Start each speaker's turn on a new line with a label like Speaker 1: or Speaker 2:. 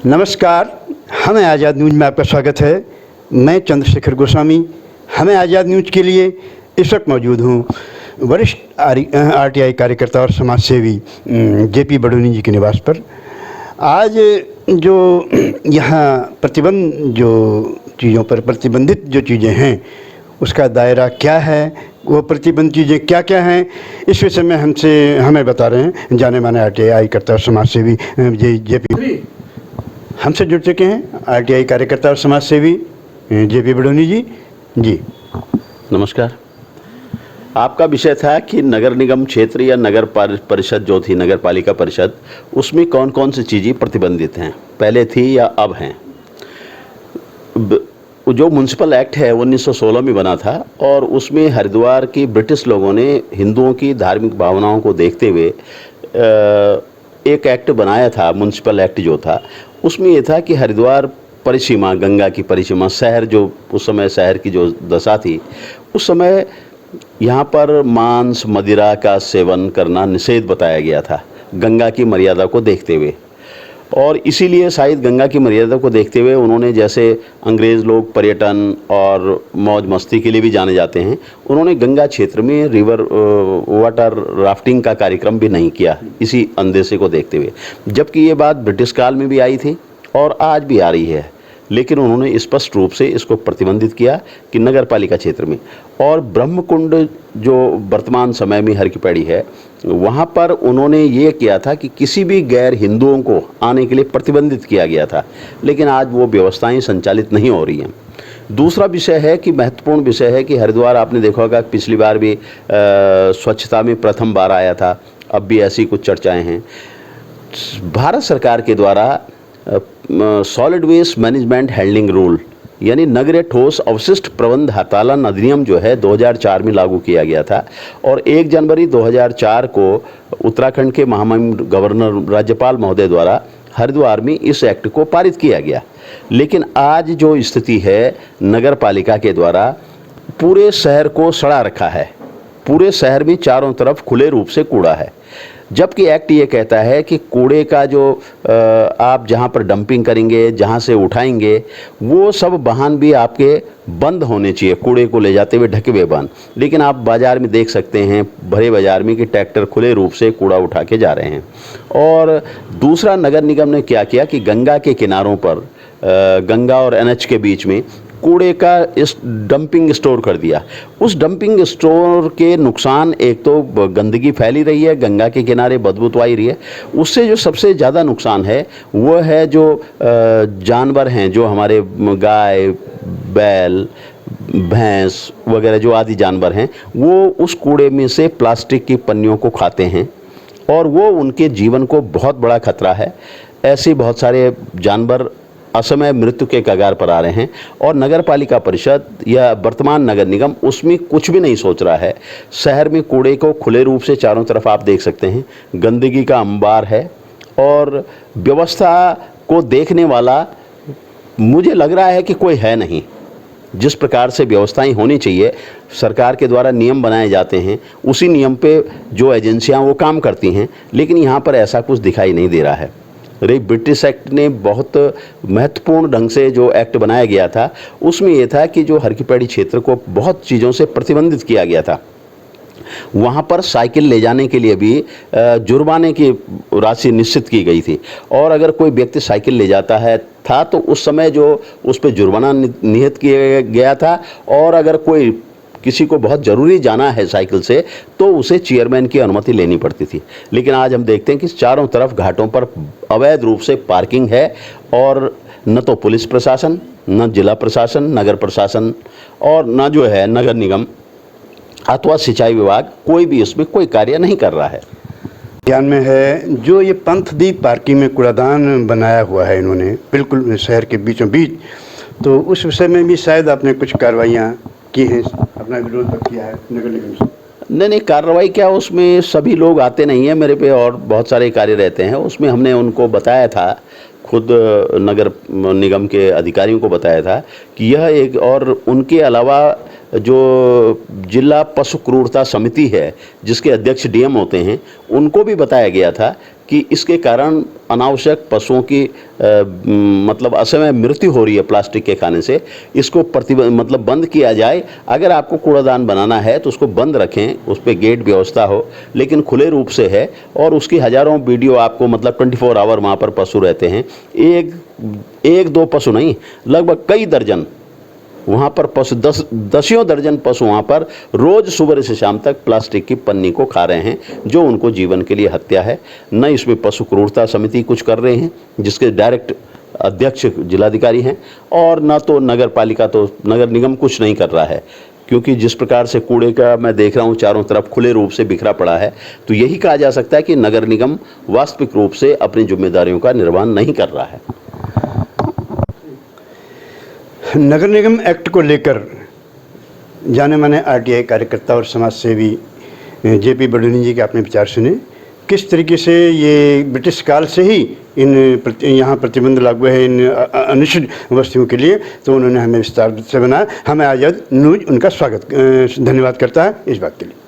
Speaker 1: नमस्कार, हमें आज़ाद न्यूज़ में आपका स्वागत है। मैं चंद्रशेखर गोस्वामी हमें आज़ाद न्यूज़ के लिए इस वक्त मौजूद हूँ वरिष्ठ आरटीआई कार्यकर्ता और समाज सेवी जेपी बडोनी जी के निवास पर। आज जो यहाँ प्रतिबंधित जो चीज़ें हैं उसका दायरा क्या है, वो प्रतिबंधित चीज़ें क्या क्या हैं, इस विषय में हमें बता रहे हैं जाने माने आरटीआई कार्यकर्ता और समाज सेवी जेपी हमसे जुड़ चुके हैं। आरटीआई कार्यकर्ता और समाज सेवी जेपी बडोनी जी।
Speaker 2: नमस्कार। आपका विषय था कि नगर निगम क्षेत्र या नगर परिषद जो थी, नगर पालिका परिषद, उसमें कौन कौन सी चीज़ें प्रतिबंधित हैं, पहले थी या अब हैं। जो म्युनिसिपल एक्ट है 1916 में बना था और उसमें हरिद्वार की ब्रिटिश लोगों ने हिंदुओं की धार्मिक भावनाओं को देखते हुए एक एक्ट बनाया था। म्युनिसिपल एक्ट जो था उसमें ये था कि हरिद्वार परिसीमा, गंगा की परिसीमा, शहर जो उस समय शहर की जो दशा थी, उस समय यहाँ पर मांस मदिरा का सेवन करना निषेध बताया गया था गंगा की मर्यादा को देखते हुए। और इसीलिए शायद गंगा की मर्यादा को देखते हुए उन्होंने, जैसे अंग्रेज़ लोग पर्यटन और मौज मस्ती के लिए भी जाने जाते हैं, उन्होंने गंगा क्षेत्र में रिवर वाटर राफ्टिंग का कार्यक्रम भी नहीं किया, इसी अंदेशे को देखते हुए। जबकि ये बात ब्रिटिश काल में भी आई थी और आज भी आ रही है, लेकिन उन्होंने स्पष्ट रूप से इसको प्रतिबंधित किया कि नगर पालिका क्षेत्र में। और ब्रह्मकुंड जो वर्तमान समय में हर की पैड़ी है, वहाँ पर उन्होंने ये किया था कि किसी भी गैर हिंदुओं को आने के लिए प्रतिबंधित किया गया था, लेकिन आज वो व्यवस्थाएं संचालित नहीं हो रही हैं। दूसरा विषय है कि महत्वपूर्ण विषय है कि हरिद्वार, आपने देखा होगा पिछली बार भी स्वच्छता में प्रथम बार आया था, अब भी ऐसी कुछ चर्चाएँ हैं। भारत सरकार के द्वारा solid waste management handling rule यानी नगरीय ठोस अवशिष्ट प्रबंध हड़तालन अधिनियम जो है 2004 में लागू किया गया था और 1 जनवरी 2004 को उत्तराखंड के महामहिम गवर्नर राज्यपाल महोदय द्वारा हरिद्वार में इस एक्ट को पारित किया गया। लेकिन आज जो स्थिति है, नगर पालिका के द्वारा पूरे शहर को सड़ा रखा है, पूरे शहर में चारों तरफ खुले रूप से कूड़ा है, जबकि एक्ट ये कहता है कि कूड़े का जो आप जहाँ पर डंपिंग करेंगे, जहाँ से उठाएंगे, वो सब वाहन भी आपके बंद होने चाहिए, कूड़े को ले जाते हुए ढके हुए वाहन। लेकिन आप बाज़ार में देख सकते हैं, भरे बाज़ार में, कि ट्रैक्टर खुले रूप से कूड़ा उठा के जा रहे हैं। और दूसरा, नगर निगम ने क्या किया कि गंगा के किनारों पर, गंगा और एनएच के बीच में कूड़े का इस डंपिंग स्टोर कर दिया। उस डंपिंग स्टोर के नुकसान, एक तो गंदगी फैली रही है, गंगा के किनारे बदबू तो आ रही है, उससे जो सबसे ज़्यादा नुकसान है वो है जो जानवर हैं, जो हमारे गाय, बैल, भैंस वगैरह जो आदि जानवर हैं, वो उस कूड़े में से प्लास्टिक की पन्नियों को खाते हैं और वो उनके जीवन को बहुत बड़ा खतरा है। ऐसे बहुत सारे जानवर असमय मृत्यु के कगार पर आ रहे हैं और नगर पालिका परिषद या वर्तमान नगर निगम उसमें कुछ भी नहीं सोच रहा है। शहर में कूड़े को खुले रूप से चारों तरफ आप देख सकते हैं, गंदगी का अंबार है और व्यवस्था को देखने वाला मुझे लग रहा है कि कोई है नहीं। जिस प्रकार से व्यवस्थाएं होनी चाहिए, सरकार के द्वारा नियम बनाए जाते हैं, उसी नियम पे जो एजेंसियां वो काम करती हैं, लेकिन यहाँ पर ऐसा कुछ दिखाई नहीं दे रहा है। ब्रिटिश एक्ट ने बहुत महत्वपूर्ण ढंग से जो एक्ट बनाया गया था, उसमें यह था कि जो हर की पैड़ी क्षेत्र को बहुत चीज़ों से प्रतिबंधित किया गया था। वहाँ पर साइकिल ले जाने के लिए भी जुर्माने की राशि निश्चित की गई थी और अगर कोई व्यक्ति साइकिल ले जाता है था तो उस समय जो उस पर जुर्माना नियत किया गया था और अगर कोई किसी को बहुत ज़रूरी जाना है साइकिल से तो उसे चेयरमैन की अनुमति लेनी पड़ती थी। लेकिन आज हम देखते हैं कि चारों तरफ घाटों पर अवैध रूप से पार्किंग है और न तो पुलिस प्रशासन, न जिला प्रशासन, नगर प्रशासन और न जो है नगर निगम अथवा सिंचाई विभाग, कोई भी इसमें कोई कार्य नहीं कर रहा है।
Speaker 1: ध्यान में है जो ये पंथदीप पार्किंग में कूड़ादान बनाया हुआ है इन्होंने बिल्कुल शहर के बीचों बीच, तो उस विषय में भी शायद आपने कुछ कार्रवाइयाँ की हैं, अपना विरोध किया है नगर निगम से?
Speaker 2: नहीं, कार्रवाई क्या, उसमें सभी लोग आते नहीं हैं मेरे पे और बहुत सारे कार्य रहते हैं। उसमें हमने उनको बताया था, खुद नगर निगम के अधिकारियों को बताया था कि यह एक, और उनके अलावा जो जिला पशु क्रूरता समिति है जिसके अध्यक्ष डीएम होते हैं, उनको भी बताया गया था कि इसके कारण अनावश्यक पशुओं की मतलब असमय मृत्यु हो रही है प्लास्टिक के खाने से, इसको मतलब बंद किया जाए। अगर आपको कूड़ादान बनाना है तो उसको बंद रखें, उस पर गेट व्यवस्था हो, लेकिन खुले रूप से है, और उसकी हज़ारों वीडियो आपको मतलब 24 आवर वहाँ पर पशु रहते हैं। एक दो पशु नहीं, लगभग कई दर्जन वहाँ पर पशु, दसियों दर्जन पशु वहाँ पर रोज़ सुबह से शाम तक प्लास्टिक की पन्नी को खा रहे हैं, जो उनको जीवन के लिए हत्या है। न इसमें पशु क्रूरता समिति कुछ कर रहे हैं, जिसके डायरेक्ट अध्यक्ष जिलाधिकारी हैं, और न तो नगर पालिका, तो नगर निगम कुछ नहीं कर रहा है, क्योंकि जिस प्रकार से कूड़े का मैं देख रहा हूँ चारों तरफ खुले रूप से बिखरा पड़ा है, तो यही कहा जा सकता है कि नगर निगम वास्तविक रूप से अपनी जिम्मेदारियों का निर्वहन नहीं कर रहा है।
Speaker 1: नगर निगम एक्ट को लेकर जाने माने आरटीआई कार्यकर्ता और समाज सेवी जेपी बडोनी जी के आपने विचार सुने। किस तरीके से ये ब्रिटिश काल से ही यहाँ प्रतिबंध लागू है इन अनिश्चित वस्तुओं के लिए, तो उन्होंने हमें विस्तार से बनाया। हमें आज़ाद न्यूज़ उनका धन्यवाद करता है इस बात के लिए।